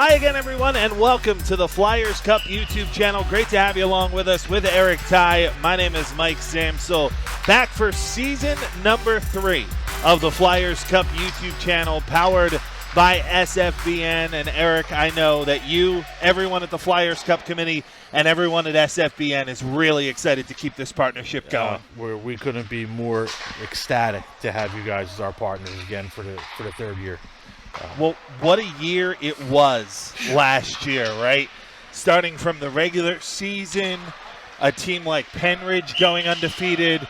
Hi again, everyone, and welcome to the Flyers Cup YouTube channel. Great to have you along with us with Eric Ty. My name is Mike Samsel, back for season number 3 of the Flyers Cup YouTube channel, powered by SFBN. And Eric, I know that you, everyone at the Flyers Cup committee, and everyone at SFBN is really excited to keep this partnership going. We couldn't be more ecstatic to have you guys as our partners again for the third year. Well, what a year it was last year, right? Starting from the regular season, a team like Penridge going undefeated,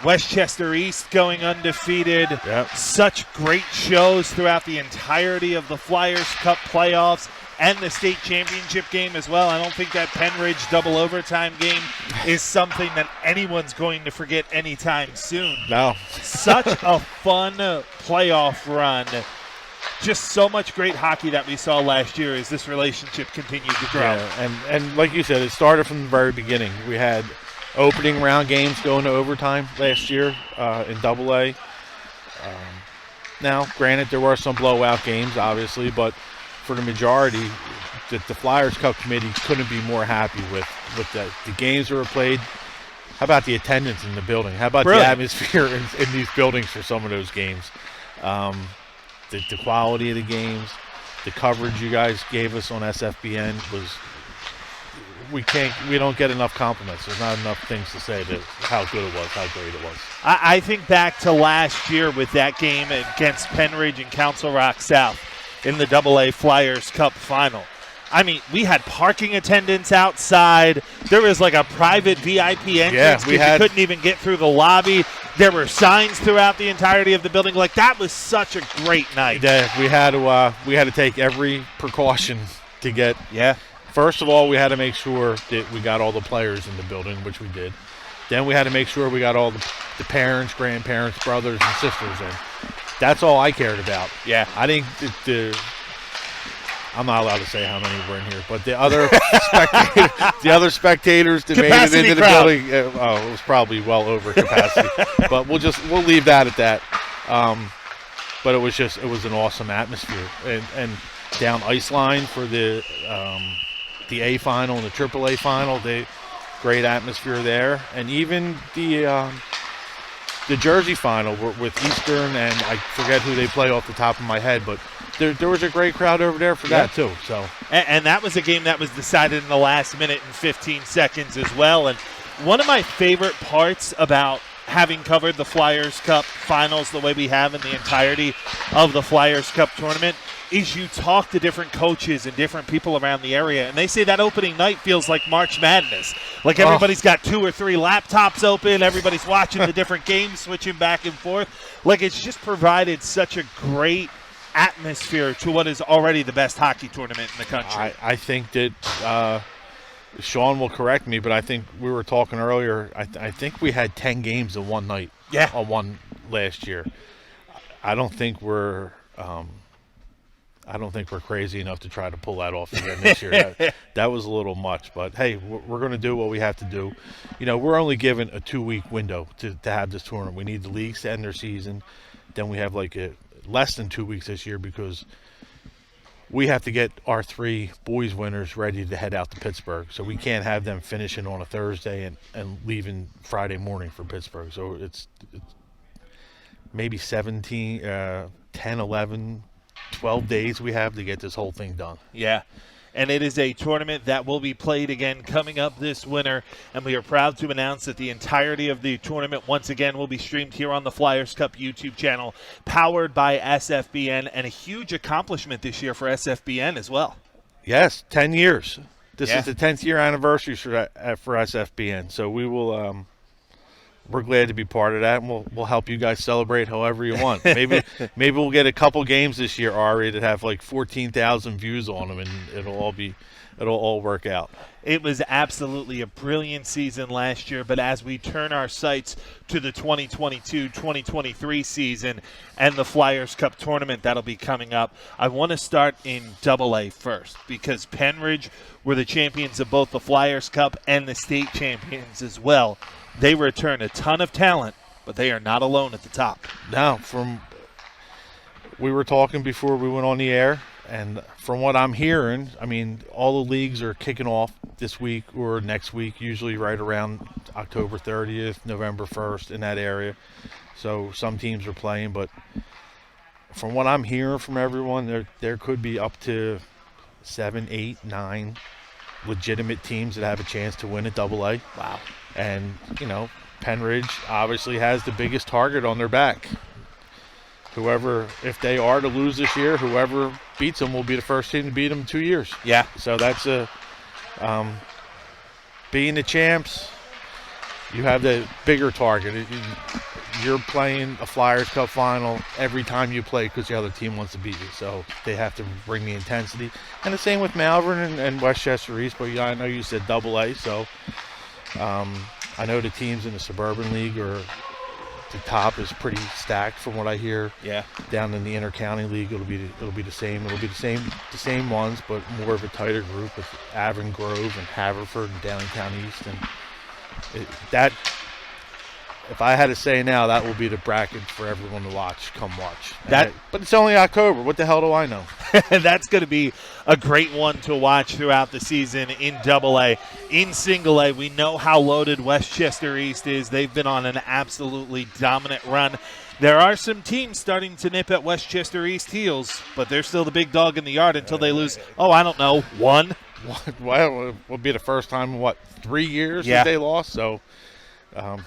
Westchester East going undefeated. Yep. Such great shows throughout the entirety of the Flyers Cup playoffs and the state championship game as well. I don't think that Penridge double overtime game is something that anyone's going to forget anytime soon. No. Such a fun playoff run. Just so much great hockey that we saw last year as this relationship continued to grow. Yeah, and like you said, it started from the very beginning. We had opening round games going to overtime last year in AA. Now, granted, there were some blowout games, obviously, but for the majority, the Flyers Cup committee couldn't be more happy with the games that were played. How about the attendance in the building? How about Brilliant. the atmosphere in these buildings for some of those games? The quality of the games, the coverage you guys gave us on SFBN was we don't get enough compliments. There's not enough things to say that how good it was, how great it was. I think back to last year with that game against Penridge and Council Rock South in the AA Flyers Cup final. I mean, we had parking attendants outside. There was like a private VIP entrance. Yeah, you couldn't even get through the lobby. There were signs throughout the entirety of the building. Like, that was such a great night. Yeah, we had to take every precaution to get. Yeah. First of all, we had to make sure that we got all the players in the building, which we did. Then we had to make sure we got all the parents, grandparents, brothers, and sisters in. That's all I cared about. Yeah. I think I'm not allowed to say how many were in here, but the other spectators that made it into the building, it was probably well over capacity. But we'll leave that at that. But it was an awesome atmosphere, and down ice line for the A final and the AAA final, great atmosphere there, and even the Jersey final with Eastern, and I forget who they play off the top of my head, but there was a great crowd over there for that too. So, and that was a game that was decided in the last minute and 15 seconds as well. And one of my favorite parts about having covered the Flyers Cup finals the way we have in the entirety of the Flyers Cup tournament is you talk to different coaches and different people around the area, and they say that opening night feels like March Madness. Like everybody's got 2 or 3 laptops open, everybody's watching the different games, switching back and forth. Like, it's just provided such a great atmosphere to what is already the best hockey tournament in the country. I think that Sean will correct me, but I think we were talking earlier. I think we had 10 games in one night. Yeah. On one last year. I don't think we're crazy enough to try to pull that off again this year. That was a little much, but hey, we're going to do what we have to do. You know, we're only given a 2-week window to have this tournament. We need the leagues to end their season. Then we have like less than 2 weeks this year because we have to get our 3 boys winners ready to head out to Pittsburgh. So we can't have them finishing on a Thursday and leaving Friday morning for Pittsburgh. So it's maybe 17, 10, 11, 12 days we have to get this whole thing done. Yeah. And it is a tournament that will be played again coming up this winter, and we are proud to announce that the entirety of the tournament once again will be streamed here on the Flyers Cup YouTube channel, powered by SFBN, and a huge accomplishment this year for SFBN as well. Yes, 10 years. This is the 10th year anniversary for SFBN, so we will we're glad to be part of that, and we'll help you guys celebrate however you want. Maybe we'll get a couple games this year, Ari, that have like 14,000 views on them, and it'll all work out. It was absolutely a brilliant season last year, but as we turn our sights to the 2022-2023 season and the Flyers Cup tournament that'll be coming up, I want to start in AA first, because Penridge were the champions of both the Flyers Cup and the state champions as well. They return a ton of talent, but they are not alone at the top. Now, we were talking before we went on the air, And from what I'm hearing, I mean, all the leagues are kicking off this week or next week, usually right around October 30th, November 1st, in that area. So some teams are playing, but from what I'm hearing from everyone, there could be up to 7, 8, 9 legitimate teams that have a chance to win at AA. Wow. And, Penridge obviously has the biggest target on their back. Whoever, if they are to lose this year, whoever beats them will be the first team to beat them in 2 years. Yeah. So that's being the champs, you have the bigger target. You're playing a Flyers Cup final every time you play because the other team wants to beat you. So they have to bring the intensity. And the same with Malvern and Westchester East. But I know you said AA, so I know the teams in the Suburban League are – the top is pretty stacked from what I hear. Yeah. Down in the Inter-County League, it'll be the same. It'll be the same ones, but more of a tighter group with Avon Grove and Haverford and Downtown East. And if I had to say now, that will be the bracket for everyone to watch. Come watch. But it's only October. What the hell do I know? That's going to be a great one to watch throughout the season in AA. In Single A, we know how loaded Westchester East is. They've been on an absolutely dominant run. There are some teams starting to nip at Westchester East heels, but they're still the big dog in the yard until they lose, I don't know, one? Well, it will be the first time in, 3 years that they lost? So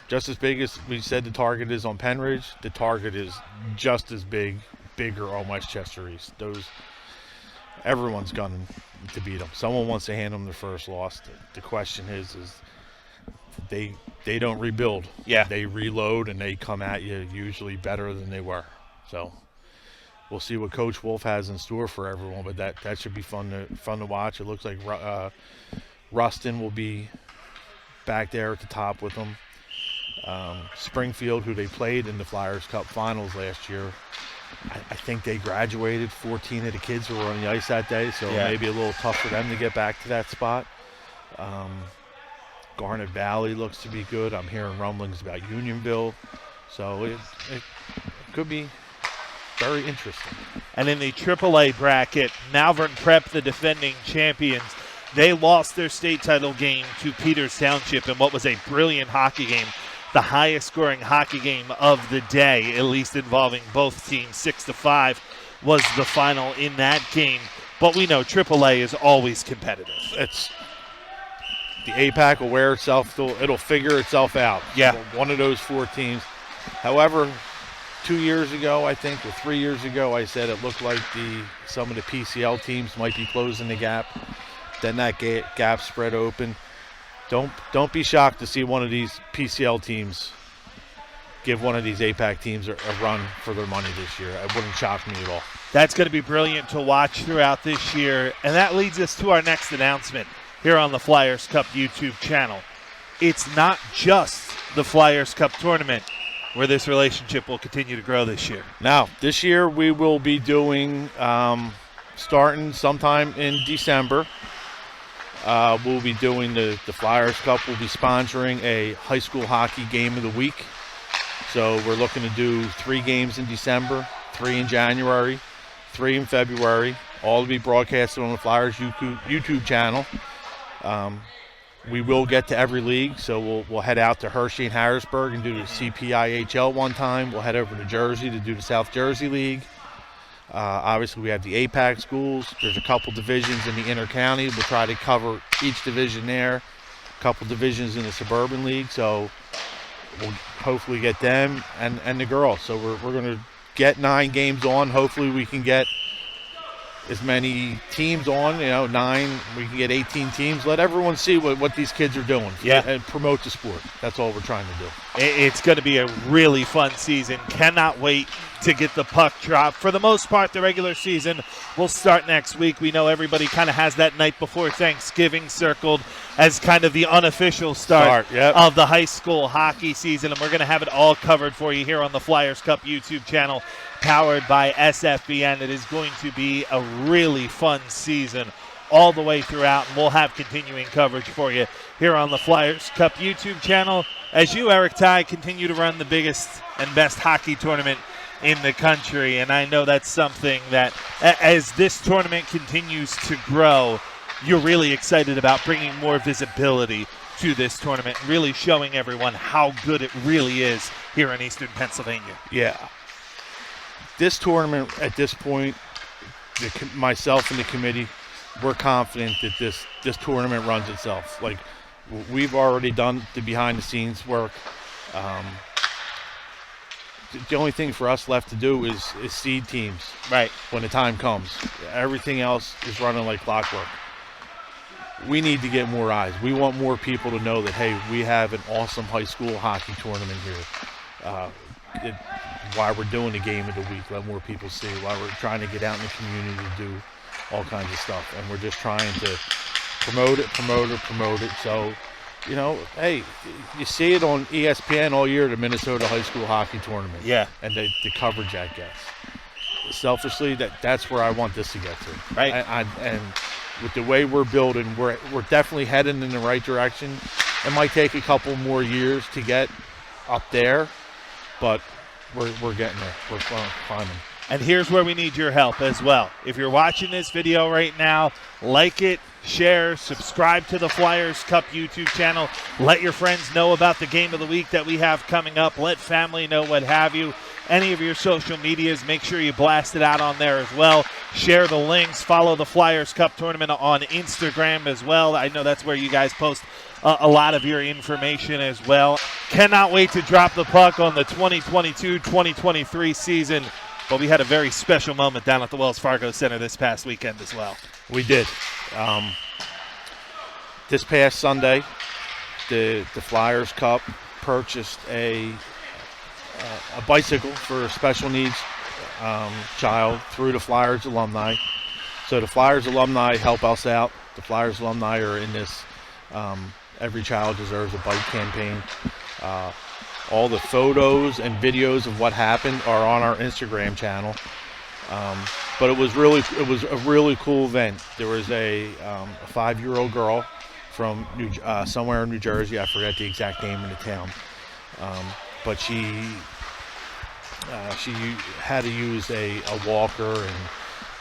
just as big as we said the target is on Penridge, the target is just as bigger on Westchester East. Everyone's gunning to beat them. Someone wants to hand them their first loss. The question is they don't rebuild. Yeah. They reload and they come at you usually better than they were. So we'll see what Coach Wolf has in store for everyone, but that should be fun to watch. It looks like Rustin will be back there at the top with them. Springfield, who they played in the Flyers Cup Finals last year, I think they graduated 14 of the kids who were on the ice that day, so maybe a little tough for them to get back to that spot. Garnet Valley looks to be good. I'm hearing rumblings about Unionville, so it could be very interesting. And in the AAA bracket, Malvern Prep, the defending champions, they lost their state title game to Peters Township in what was a brilliant hockey game. The highest scoring hockey game of the day, at least involving both teams, 6-5 was the final in that game. But we know AAA is always competitive. It's the APAC will wear itself, it'll figure itself out. Yeah. One of those 4 teams. However, 2 years ago, I think, or 3 years ago, I said it looked like some of the PCL teams might be closing the gap. Then that gap spread open. Don't be shocked to see one of these PCL teams give one of these APAC teams a run for their money this year. It wouldn't shock me at all. That's going to be brilliant to watch throughout this year. And that leads us to our next announcement here on the Flyers Cup YouTube channel. It's not just the Flyers Cup tournament where this relationship will continue to grow this year. Now, this year we will be doing, starting sometime in December, we'll be doing the Flyers Cup. We'll be sponsoring a high school hockey game of the week. So we're looking to do 3 games in December, 3 in January, 3 in February, all to be broadcasted on the Flyers YouTube channel. We will get to every league, so we'll head out to Hershey and Harrisburg and do the CPIHL one time. We'll head over to Jersey to do the South Jersey League. Obviously, we have the APAC schools. There's a couple divisions in the Inter-County. We'll try to cover each division there. A couple divisions in the Suburban League, so we'll hopefully get them and the girls. So we're going to get 9 games on. Hopefully we can get as many teams on, 9. We can get 18 teams. Let everyone see what these kids are doing. Yeah. And promote the sport. That's all we're trying to do. It's going to be a really fun season. Cannot wait to get the puck dropped. For the most part, the regular season will start next week. We know everybody kind of has that night before Thanksgiving circled as kind of the unofficial start of the high school hockey season, and we're going to have it all covered for you here on the Flyers Cup YouTube channel, powered by SFBN. It is going to be a really fun season all the way throughout, and we'll have continuing coverage for you here on the Flyers Cup YouTube channel as you, Eric Ty, continue to run the biggest and best hockey tournament in the country. And I know that's something that, as this tournament continues to grow, you're really excited about bringing more visibility to this tournament, really showing everyone how good it really is here in Eastern Pennsylvania. Yeah. This tournament, at this point, myself and the committee, we're confident that this tournament runs itself. Like, we've already done the behind-the-scenes work. The only thing for us left to do is seed teams. Right. When the time comes. Everything else is running like clockwork. We need to get more eyes. We want more people to know that, hey, we have an awesome high school hockey tournament here. Why we're doing the game of the week, let more people see. Why we're trying to get out in the community to do all kinds of stuff. And we're just trying to promote it. So, you know, hey, you see it on ESPN all year, the Minnesota High School Hockey Tournament. Yeah. And the coverage that gets. Selfishly, that's where I want this to get to. Right. And with the way we're building, we're definitely heading in the right direction. It might take a couple more years to get up there, but we're getting there. We're climbing. And here's where we need your help as well. If you're watching this video right now, like it, share, subscribe to the Flyers Cup YouTube channel. Let your friends know about the game of the week that we have coming up. Let family know, what have you. Any of your social medias, make sure you blast it out on there as well. Share the links. Follow the Flyers Cup tournament on Instagram as well. I know that's where you guys post a lot of your information as well. Cannot wait to drop the puck on the 2022-2023 season. But we had a very special moment down at the Wells Fargo Center this past weekend as well. We did. This past Sunday, the Flyers Cup purchased a bicycle for a special needs child through the Flyers alumni. So the Flyers alumni help us out. The Flyers alumni are in this Every Child Deserves a Bike campaign. All the photos and videos of what happened are on our Instagram channel. But it was a really cool event. There was a 5-year-old girl from somewhere in New Jersey. I forget the exact name of the town. But she had to use a walker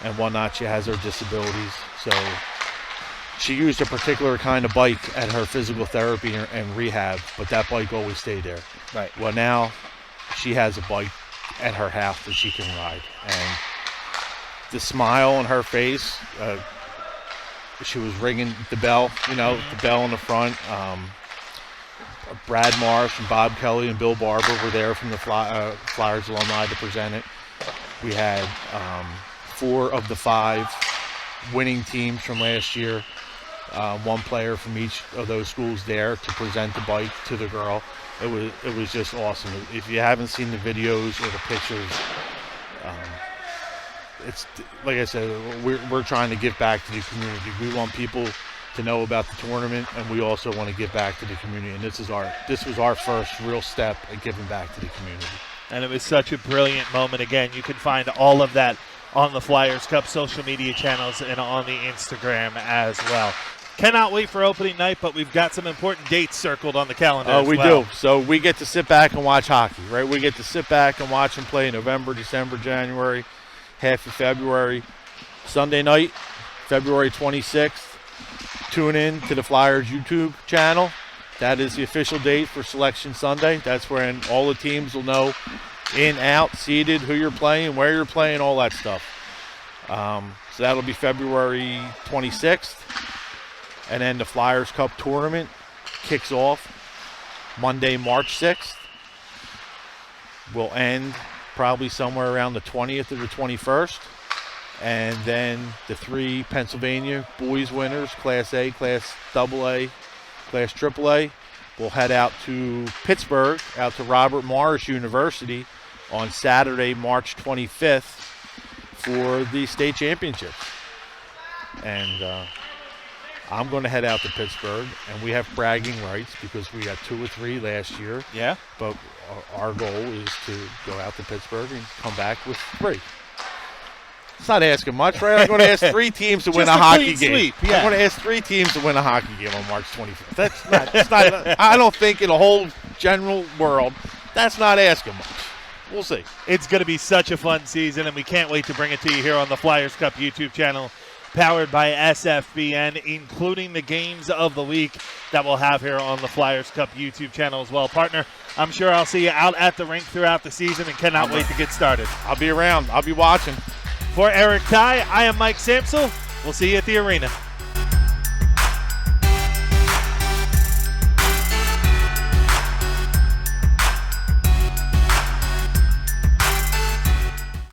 and whatnot. She has her disabilities, so she used a particular kind of bike at her physical therapy and rehab, but that bike always stayed there. Right. Well, now she has a bike at her house that she can ride, and the smile on her face, she was ringing the bell, the bell in the front. Brad Marsh and Bob Kelly and Bill Barber were there from the Flyers alumni to present it. We had 4 of the 5 winning teams from last year, 1 player from each of those schools there to present the bike to the girl. It was just awesome. If you haven't seen the videos or the pictures, it's like I said, we're trying to give back to the community. We want people to know about the tournament, and we also want to give back to the community. And this was our first real step at giving back to the community. And it was such a brilliant moment. Again, you can find all of that on the Flyers Cup social media channels and on the Instagram as well. Cannot wait for opening night, but we've got some important dates circled on the calendar as well. We do. So we get to sit back and watch hockey, right? We get to sit back and watch them play in November, December, January, half of February. Sunday night, February 26th. Tune in to the Flyers YouTube channel. That is the official date for Selection Sunday. That's when all the teams will know in, out, seeded, who you're playing, where you're playing, all that stuff. So that'll be February 26th. And then the Flyers Cup tournament kicks off Monday, March 6th. Will end probably somewhere around the 20th or the 21st. And then the 3 Pennsylvania boys winners, Class A, Class AA, Class AAA, will head out to Pittsburgh, out to Robert Morris University on Saturday, March 25th for the state championships. And I'm going to head out to Pittsburgh, and we have bragging rights because we got 2 or 3 last year. Yeah. But our goal is to go out to Pittsburgh and come back with 3. It's not asking much, right? I'm going to ask 3 teams to win a hockey game. Sweep, yeah. I'm going to ask 3 teams to win a hockey game on March 25th. That's not I don't think in the whole general world, that's not asking much. We'll see. It's going to be such a fun season, and we can't wait to bring it to you here on the Flyers Cup YouTube channel, powered by SFBN, including the games of the week that we'll have here on the Flyers Cup YouTube channel as well. Partner, I'm sure I'll see you out at the rink throughout the season and cannot wait to get started. I'll be around. I'll be watching. For Eric Ty, I am Mike Samsel. We'll see you at the arena.